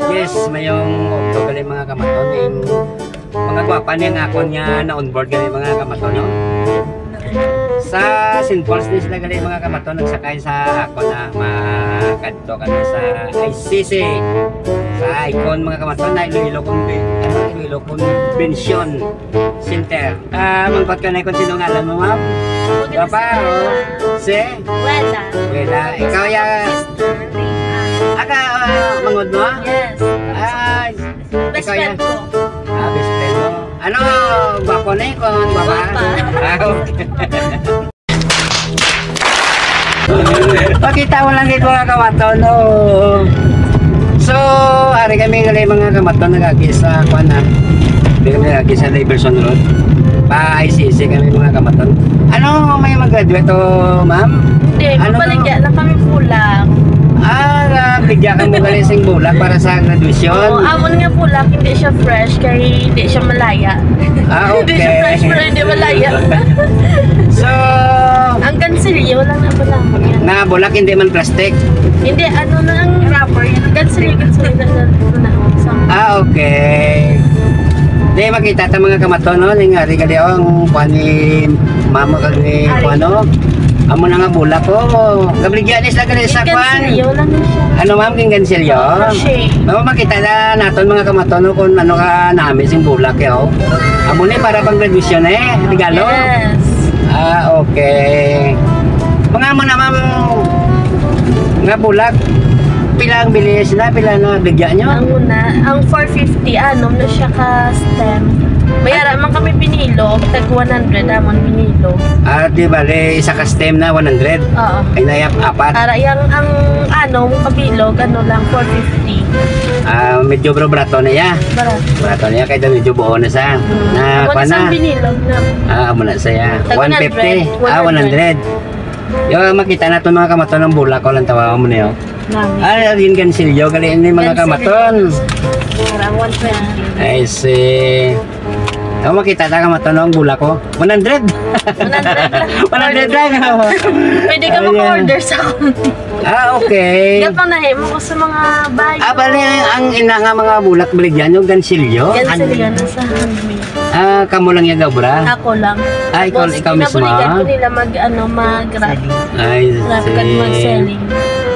Yes, mayong okto gali mga kamaton yung mga gwapa niya nga ako niya na on board gali mga kamaton no? Sa St. Paul's din sila gali mga kamaton nagsakay sa ako na makadto kami sa ICC sa Icon mga kamaton na Iloilo Convention Center. Mangkot ka na kung sino ngalan mo ma'am? Gwapa o? Si? Wela. Ikaw ya? Mangod mo? Yes. Best friend ko. Best friend mo. Ano? Gwapo na yun? Gwapa? Okay. Pakita mo lang dito mga kamaton, no? So, ari kami gali mga kamaton nagagi sa Kuana. Hindi kami nagagi sa Liberson Road. Pa-ICC kami mga kamaton. Ano may mag-graduate to, ma'am? Hindi, mabaligya lang kami pulang. Bigyan ka mo gali sing bulak para sa graduation. Oo, amon nga bulak, hindi siya fresh, kaya hindi siya malaya. Okay. Hindi siya fresh pero hindi malaya. So, ang gansilyo lang na pala mo yan. Na bulak, hindi man plastic? Hindi, ano na ang rubber yan. Ang gansilyo na. Okay. Di makita ta mga kamaton, no? Ning ari gali ang kuan ni mama kag ni kuano. Amo na nga bulak ko. Gabligyan is lang gali sa kuan. Gansilyo lang siya. Ano ma'am king gansilyo? Mao makita na naton mga kamaton no, kung ano ka namin sing bulak yo. Amo ni para pang graduation regalo. Yes. Okay. Mga mo na ma'am nga bulak. Pila ang bilis na, pila na bigyan nyo? Ang una, ang 450, anom na siya ka stem. Bayara man kami pinilo, tag 100 amon pinilo. Di bale, isa ka stem na 100? Oo. Ay nayap, apat? Para yung ang anong kabilog, ano lang, 450. Medyo brato na ya? Brato na ya, kaya medyo buo na sa. Na, ako na isang binilog na. Amo na saya. Tag 150? 100. Yung makita na ito mga kamaton ng bulak ko lang tawa mo na yun. Yung gansilyo, galiin yung mga kamaton. Parang 120. I see. Ako makita na kamaton ng bulak ko. 100? 100 lang. Pwede ka mag-order sa konti. Okay. Gapanahe mo ko sa mga bayo. Bali, ang ina nga mga bulak baligyan yung gansilyo. Gansilyo na sa handmade. Kamu lang yung gabra? Ako lang. Ikaw mismo? Pinabuligan ko nila mag-wrap. I see. Wrap ka mag-selling.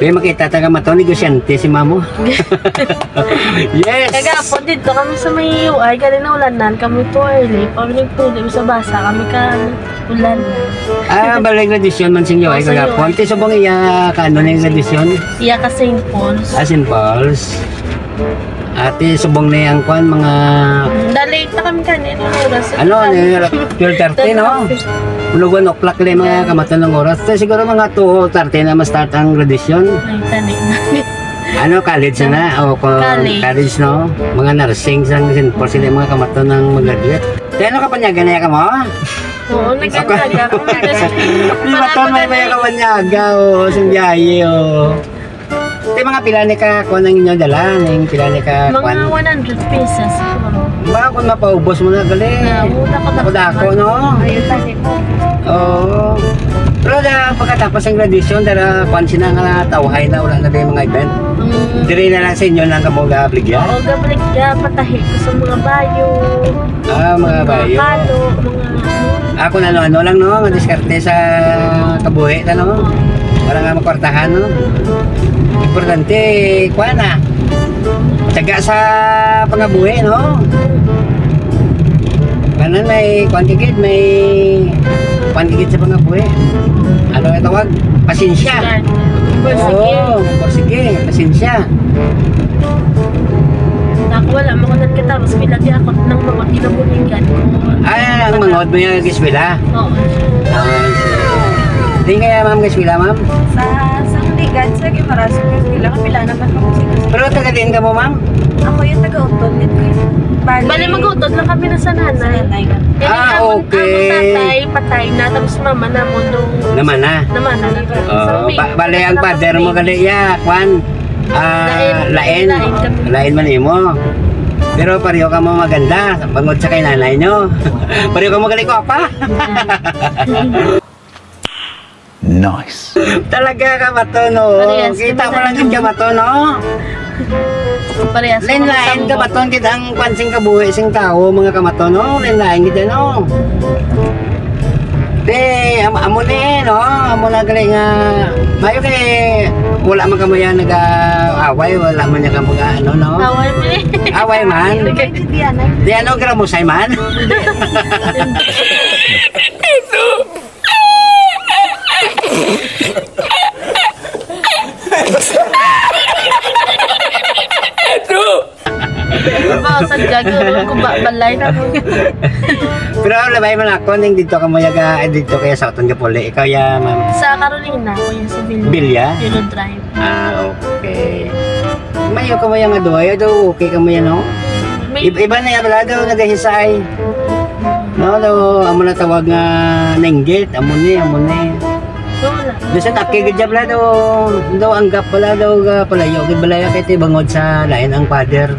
Kaya makita taga mato, negosyante si mamo. Yes! Kagapon dito kami sa may UI, galing na ulanan kami to early. Pag nagpulim sa basa kami ka ulan. Balik graduation man sing UI kagapon. Ito subong iya kaano na yung graduation? Iya ka St. Paul's. St. Paul's. Ate subong na yung kwan mga... Late na kami kanina oras. Ano, 12:30 no? 1 o'clock lang mga kamaton ng oras. So, siguro mga 2:30 na ma-start ang graduation. Ay, tani na. Ano, college na? O, college no? Mga nursing sa St. Paul sila mga kamaton ng mag-graduate. Kaya ano kapanyaga na ka mo? Oo, nagkanyaga ako. Maton may kapanyaga o, sumbiyahe o. Ito mga pilani ka kuha ng inyo dala, ng pilani ka kuha. Mga 100 pesos siguro. Ba, kung mapaubos mo na gali. Dako, no? Ayun, tani ko. Oo. Pero pagkatapos ng graduation, dara kuha sila nga tawhay na, wala na ba yung mga event? Dire na lang sa inyo lang ka mo gabligya? Oo, gabligya, patahi ko sa mga bayo. Mga bayo. Mga kalo, mga... Ako na ano lang, no? Madiskarte sa kabuhi, no? Para nga makwartahan, no? Importante, kuha na. Taga sa pangabuhi, no? Kanan may kuantigid, may kuantigid sa pangabuhi. Ano yung tawag? Pasensya. Oo, sige, pasensya. Ako wala, makunat ka tapos pilagi ako ng mga kinabuligan ko. Ang mangod mo yung giswila? Oo. Hindi kaya ma'am giswila, ma'am? Sa ligan, sa Gimaras, giswila kapila naman ako sila. Pero taga din ka mo, ma'am? Ako yung taga-utod nito. Bali mag-utod lang kami na sa nanay. Okay. Ang tatay, patay na, tapos mama na mo nung... Naman na? Naman na. Bali ang father mo gali ya, kwan? Lain man mo. Pero pareho ka mo maganda, bangod sa kay nanay nyo. Pareho ka mo gali ko pa. Nice. Talaga ka matono. Kita mo lang yung ka matono. Parehas. Lain-lain kamaton kita ang pansing kabuhi sing tao mga kamaton no. Lain-lain kita no. Amo ni no, amo na gali nga mayo kay wala man kamaya nag-away, wala man niya mga ano no. Away mo eh. Away man. Di ano gramusay man. Ba sa jago ko balay na mo. Pero labay man ako ning dito ka mo yaga dito kaya sa Oton Gapole. Ikaw ya ma'am. Sa Carolina ko yung sa Bilya? Yun drive. Okay. Mayo ka mo yang adoy, ado okay ka mo yan no? Iba na yan pala daw nagahisay. No, daw amo na tawag nga nenggit, amo ni. Wala. Doon sa takig jab la daw anggap pala daw palayo gid balaya kay ti bangod sa lain ang father.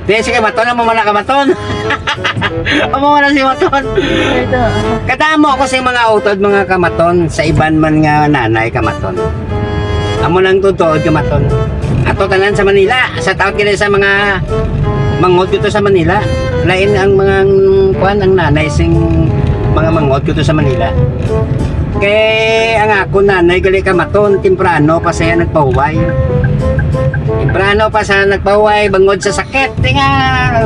Di sige maton mo man kamaton. Amo man si maton. Ito. Kadamo ako sa mga utod mga kamaton sa iban man nga nanay kamaton. Amo lang tutuod kamaton. Ato tanan sa Manila, sa taon kini sa mga mangod dito sa Manila. Lain ang mga kuan ang nanay sing mga mangod dito sa Manila. Kay ang ako nanay gali kamaton temprano pa saya nagpauway. Temprano pa sa nagpauway bangod sa sakit. Tinga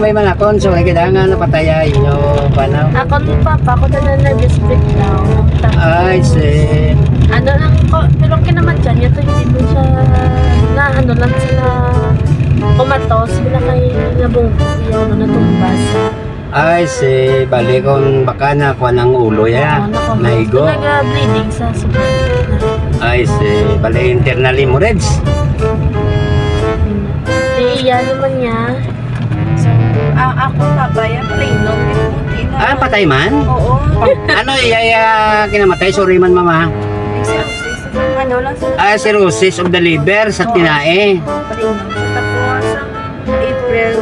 may mga konso ay kidangan napataya inyo panaw. Ako ni Papa, ako na nervous breakdown. Ay si Ano lang ko, pero kinaman dyan, ito hindi mo siya na ano lang sila kumatos, bila kay nabungko yung natumbas. ay si bali kon baka na kuan ang ulo ya. Naigo. Nag-bleeding sa sugat. Ay si bali internally mo reds. Iya naman niya. Ako tabaya, plano. Ah, patay man? Oo. Ano iya kinamatay? Sorry man mama. Ano lang sa Ah, cirrhosis of the liver sa tinae. plano. Tapos, April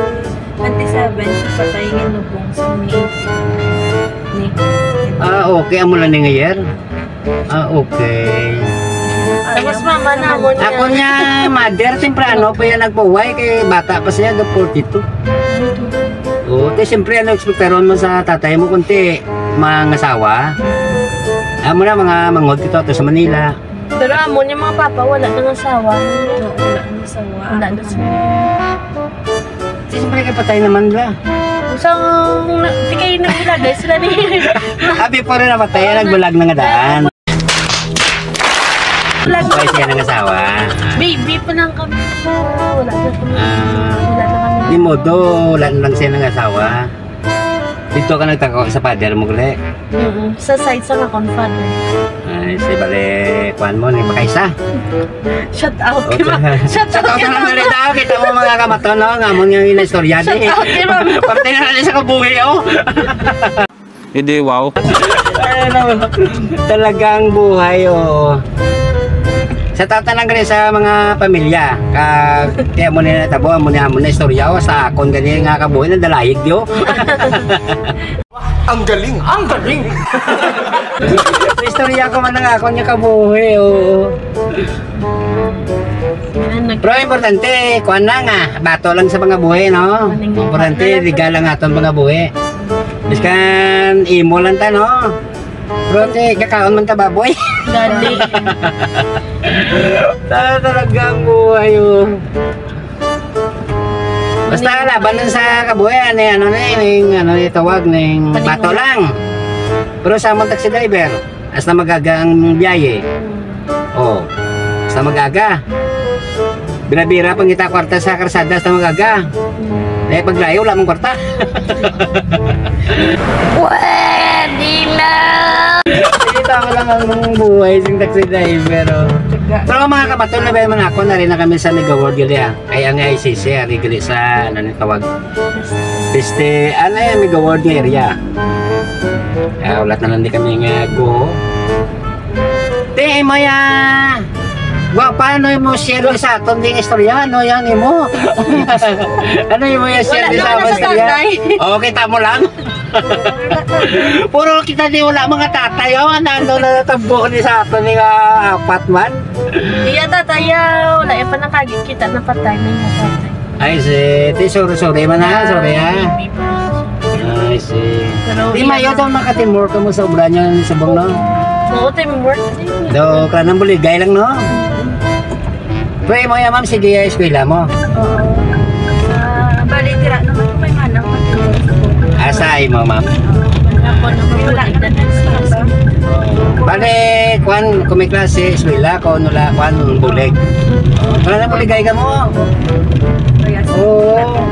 27, patay ng lubong sa May 18. Ah, okay. Amo lang ni ngayer. Ah, okay. Tapos mama na mo niya. Ako niya, mother, temprano pa yan nagpauway kay bata pa siya, 42. Oo, siyempre ano, ekspektaron mo sa tatay mo kunti, mga asawa. Amo na, mga mangod kito to sa Manila. Pero amo niya mga papa, wala nang asawa. Wala na sawa. Wala na sa Siyempre kay patay naman la. So, di kayo nagilagay sila ni... Abi po rin namatay, nagbulag na nga daan. Patay siya ng asawa. Baby pa lang kami. Wala na kami. Wala na kami. Di mo do, wala na lang siya ng asawa. Dito ka nagtako sa father mo gali. Sa side sa akong father. Ay, si bale, kuhan mo, ni Pakaisa. Shout out Okay. kay ma'am. Shout Sa out tao kay ka lang ma'am. nalita, kita mo mga kamaton, no? Nga mo yung ina-istorya di. Shout out kay ma'am. Parte na natin sa kabuhi, oh. Hindi, wow. Ano, talagang buhay, oh. Sa tatanan gani sa mga pamilya, kaya mo na natabo, mo na istorya, oh, sa akon gani nga kabuhi, na dalayig, di, oh. Ang galing! Ang galing! Sa istorya ko man nga akon nga kabuhi, oh. Pero importante, kuan na nga, bato lang sa mga buhi, no? Importante, regala nga itong mga buhi. Biskan, imo lang ta, no? Pero te, kakaon man ta baboy. Gali. Talagang buhay, oh. Basta laban lang sa kabuhayan, ano tawag, bato lang. Pero sa mga taxi driver, as na magaga ang biyahe. Oh, as na magaga. Bira-bira pang kita kwarta sa karsada as na magaga. Eh, paglayo, wala mong kwarta. Pwede na! Kita ko lang ang buhay sa taxi driver, oh. Pero mga kabaton na ba naman ako, na rin na kami sa Mega World gali, ah. Kaya nga ICC, ari gali sa, ano na tawag? Beste, ano yan, Mega World nga area. Ulat na lang di kami nga go. Te, mo ya. Wa, paano mo share sa aton ding istorya? Ano yan mo? Ano mo ya share sa aton istorya? Oo, kita mo lang. Puro kita di wala mga tatay, ano na natambo ni sa aton nga apat man. Iya tataya, wala yung pa nakagikita na patay na yung tatay. Ay, sorry man ha, sorry ha. Ay, Pero Di mayo daw makatimor ka mo sa obra niya sa bong no? Oo, teamwork. Do, kanang buligay lang no? Pwede mo yan ma'am, sige eskwela mo. Oo. Bali, tira naman ko may manang matulog sa buhay. Asay mo ma'am. Ako naman wala na sa Bale, kung may klase, eskwela, kung nula, kung bulig. Kanang buligay ka mo. Kaya sa Oo.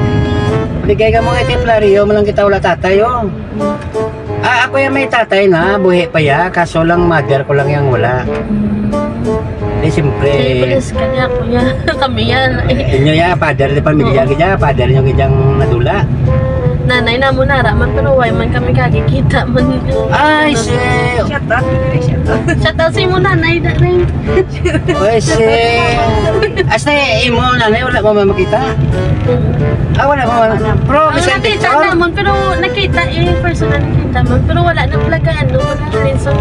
Buligay ka mo kay Templaryo, malang kita wala tatay oh. Ako yung may tatay na, buhi pa ya, kaso lang mother ko lang yung wala. Di siyempre, Bilis ka niya, kuya. Kami yan. inyo ya, father di pamilya kaya, father nyo kayang nadula. Nanay na mo naraman, pero why man kami kagikita man. Ay, shut up. Shut up. Shout out sa mo nanay na rin. Oy, Asta, imo nanay, wala mo makita. Wala mo. Pro, Ang bisan nakita dito. naman, pero nakita personal nakita man. Pero wala na talaga, wala na rin sa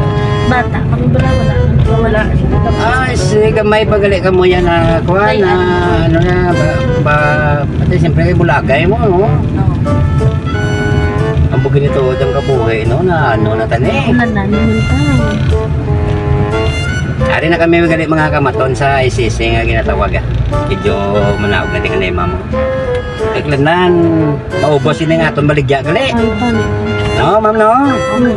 bata. Kami wala. Wala. Ay, gamay pagali ka mo yan na, kuha na, ano na, pati siyempre bulagay mo, no? Ang bugin ito, ang kabuhay, no, na ano na tani. Wala na naman tayo. Ari na kami magali mga kamaton sa ICC nga ginatawag. Medyo manaog na tingnan na ma'am. Kailangan maubos yun nga itong baligya gali. Ay, paano? No, ma'am, no?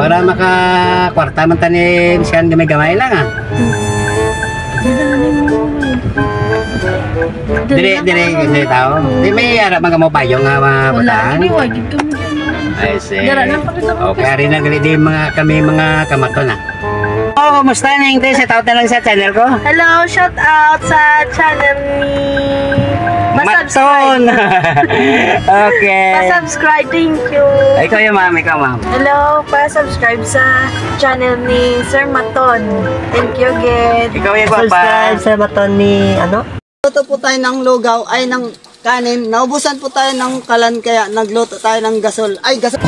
Para makakwarta man tanim siya gamay-gamay lang, ah. Dire tao. Di may harap mga mo payong nga mga Wala, batahan. hindi wagid kami dyan. Ay, see. Dara lang pa kita Okay, ari na gali din kami mga kamaton, ah. Oh, kumusta na yung shout out na lang sa channel ko? Hello, shout out sa channel ni Maton! Okay. Pa-subscribe, thank you. Ikaw yung ma'am, ikaw ma'am. Hello, pa-subscribe sa channel ni Sir Maton. Thank you again. Ikaw yung gwapa. Subscribe sa baton ni ano? Luto po tayo ng lugaw ay ng kanin. Naubusan po tayo ng kalan kaya nagluto tayo ng gasol. Ay, gasol.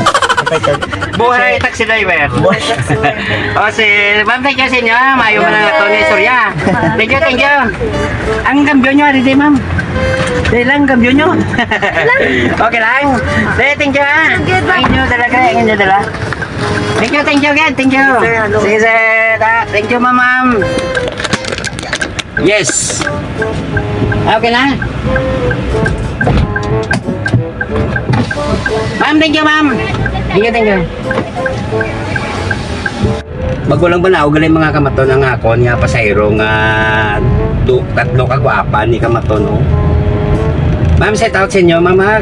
Buhay taxi driver. O si ma'am, thank you sa inyo. Mayo mo na ito ni Surya. Thank you. Ang kambyo nyo, hindi ma'am. Dahil lang, kambyo nyo. Okay lang. Thank you ha. Thank you talaga. Thank you again. Thank you. Sige sir. Thank you ma'am. Yes. Okay na. Ma'am, thank you ma'am. Thank you. Magulang ba na ugali mga kamaton ang akon nga pasayro nga tatlo kagwapa ni kamaton no. Ma'am, set out sa inyo ma'am ha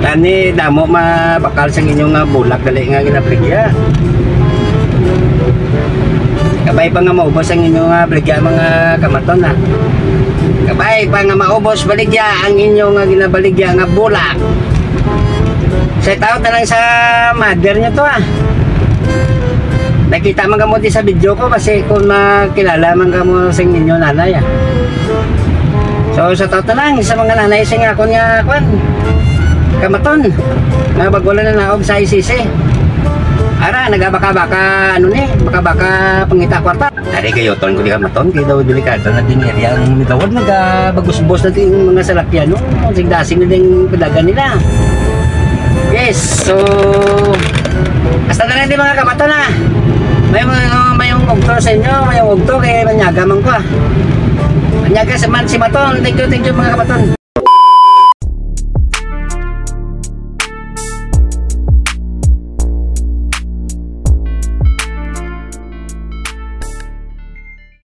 dani damo mabakal sa inyo nga bulak dali nga ginapligya. Kabay pa nga maubos ang inyo nga baligya mga kamaton ha. Kabay pa nga maubos baligya ang inyo nga ginabaligya nga bulak. Set out na lang sa mother nyo to ah. Nakita man ka mo di sa video ko kasi kung makilala man ka mo sa inyo nanay ah. So set out na lang sa mga nanay sa nga akong nga kwan kamaton nga bagulan na naog sa ICC. Ara nagabaka-baka ano ni baka-baka pangita kwarta. Dari kayo ton ko di kamaton kay daw delikado na din area ang mitawad nagabagos-bos na din mga salakyan no. Sigdasing na din pedagan nila. Yes, so hasta na rin din mga kamaton na. Mayong ugto sa inyo, mayong ugto kay manyaga man ko ah. Manyaga sa man si Maton. Thank you mga kamaton.